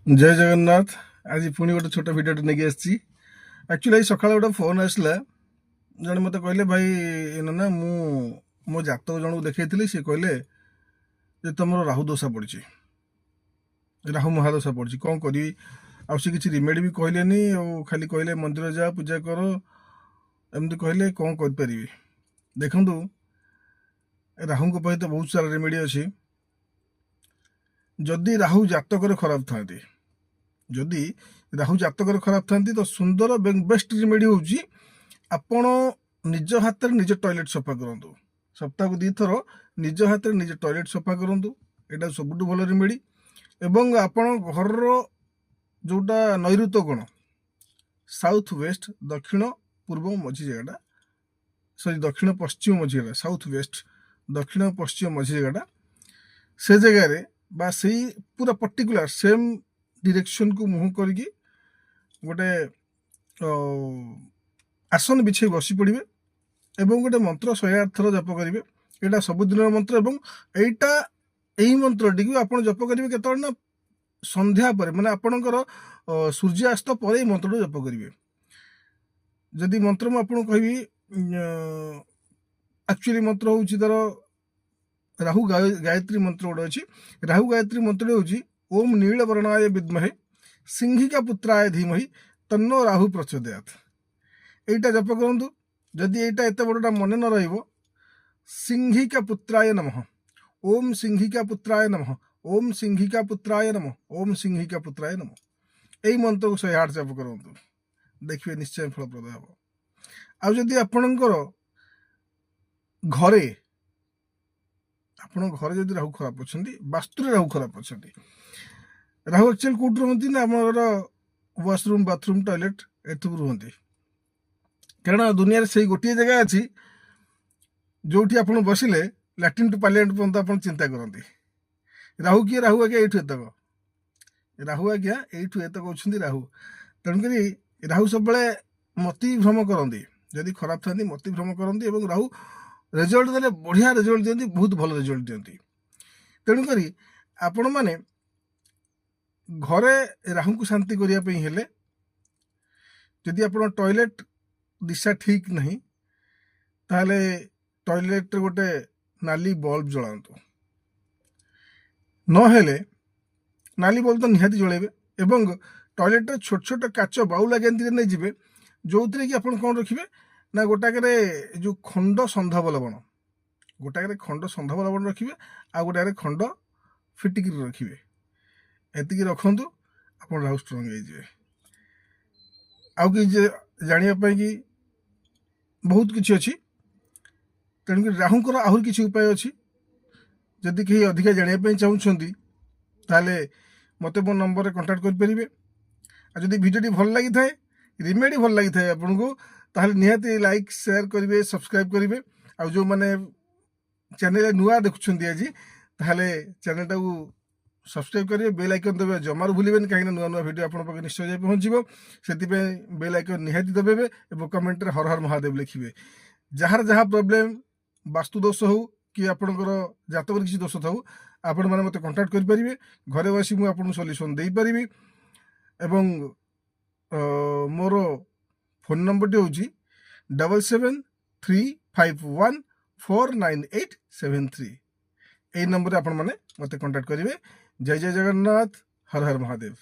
जय जगन्नाथ। आज पुणी गोटे छोट भिडियोटे नहीं आसी। एक्चुअली सकाल गोटे फोन आसला, जड़े मत कहले भाई ना मो जातक जन को देखी सी कहले तुम राहु दोषा पड़ी, राहु महादशा पड़ी, कौन करी आसी किसी रिमेडी भी कहले खाली कहले मंदिर जा पूजा कर एमती कहले कौन कर। देखु राहु तो बहुत सारा रेमेडी अच्छी। जदि राहु जातक खराब था, जदि राहु जातक खराब था तो सुंदर बेस्ट रेमेडी हूँ आपण निज हाथ में निज टॉयलेट सफा करूँ। सप्ताह को 2 थर निज हाथ में निज टॉयलेट सफा करूँ, यहाँ सबुठ भल रेमेडी। एवं आपण घर जोटा नैऋत्य कोण साउथ वेस्ट दक्षिण पूर्व मझी जगह, सॉरी दक्षिण पश्चिम मझी जगह, साउथ वेस्ट दक्षिण पश्चिम मझी जगह, से जगार बा से पूरा पर्टिकुलर सेम डायरेक्शन को मुह करके गोटे आसन बिछे बसी पड़े एवं गोटे मंत्र 108 थर जप करेंगे। यहाँ सबुदिन मंत्र एवं यही मंत्रटी को आप जप करेंगे केतने संध्या पर, माने आपणकर सूर्यास्त पर मंत्र जप करेंगे। जदि मंत्र मुझे कहबी एक्चुअली मंत्र हूँ तार राहु गायत्री मंत्र गोटे अच्छी। राहु गायत्री मंत्र हूँ ओम नीलवर्णाय विद्महे सिंहिका पुत्राय धीमहि तन्नो राहु प्रचोदयात्। यहीटा जप करूँ। जदि यहाँ एत बड़ा मन न रही, सिंहिका पुत्राय नमः, ओम सिंहिका पुत्राय नमः, ओम सिंहिका पुत्राय नमः, ओम सिंहिका पुत्राय नमः, यही मंत्र को 108 जप करूँ, देखिए निश्चय फलप्रद हम। आदि आपणकर घरे घर जदि राहु खराब अच्छा, वास्तु राहु खराब अच्छा, राहु एक्चुअल कौट रुहति ना आमर वाशरूम बाथरूम टॉयलेट एठू रुहति। कारण दुनिया से गोटे जगह अच्छी जो आप बसिले लैट्रिन टू पार्लियामेंट पर्यंत आप चिंता करती। राहु किए राहु आज्ञा यू एतक, राहु आज्ञा यू एतक अच्छा राहु। तेणुक राहु सब मति भ्रम करती, जदि खराब था मति भ्रम करती और राहु रिजल्ट देने बढ़िया रिजल्ट दिखती, बहुत भल रिजल्ट दिखती। तेणुक आपण मैंने घरे राहु को शांति करने हेले जदि आप टॉयलेट दिशा ठीक नहीं ताहले टॉयलेट गोटे नाली बल्ब जलातु, नहेले नाली बल्ब तो निहाती जलेबे। एवं टॉयलेट छोट छोट काच बाउल आगे नहीं जी, जो थी कि आप कौन रखिए ना गोटाक जो खंड संधा लवण, गोटाक खंड संधा लवण रखिए, आ गोटाक खंड फिटिक रखिए, एति रखु आप राहु स्ट्रंग हो। आउ कि जानापी कि बहुत किसी अच्छी, तेणुक राहुंर आहरी किसी उपाय अच्छी। जदि कहीं अधिका जानापी चाहते ताले मत मो नंबर कंटाक्ट करेंगे। जदि भिडियोटी भल लगी थाए, रिमेडी भल लगी थाए आपन को, ताहले निहाती लाइक शेयर करेंगे, सब्सक्राइब करेंगे। आ जो मैंने चैनल नुआ देखुं आज ताहले चैनल को सब्सक्राइब करेंगे, बेल आइकन देवे जमार भूलें कहीं नुआ नुआ भिडियो आप निश्चय जाए पहुँचो। से बेल आइकन निहाती देवे और कमेंट हर हर महादेव लिखे। जार जहाँ प्रोब्लेम वास्तु दोष हो कि आपणकर जातक किसी दोष था आपण मैंने मत कंटाक्ट करेंगे। घरे बसी मुझे सल्यूशन दे पारि। एवं मोर फोन नंबर हूँ 7735149873। यही नंबर आप मत कंटाक्ट करेंगे। जय जय जगन्नाथ, हर हर महादेव।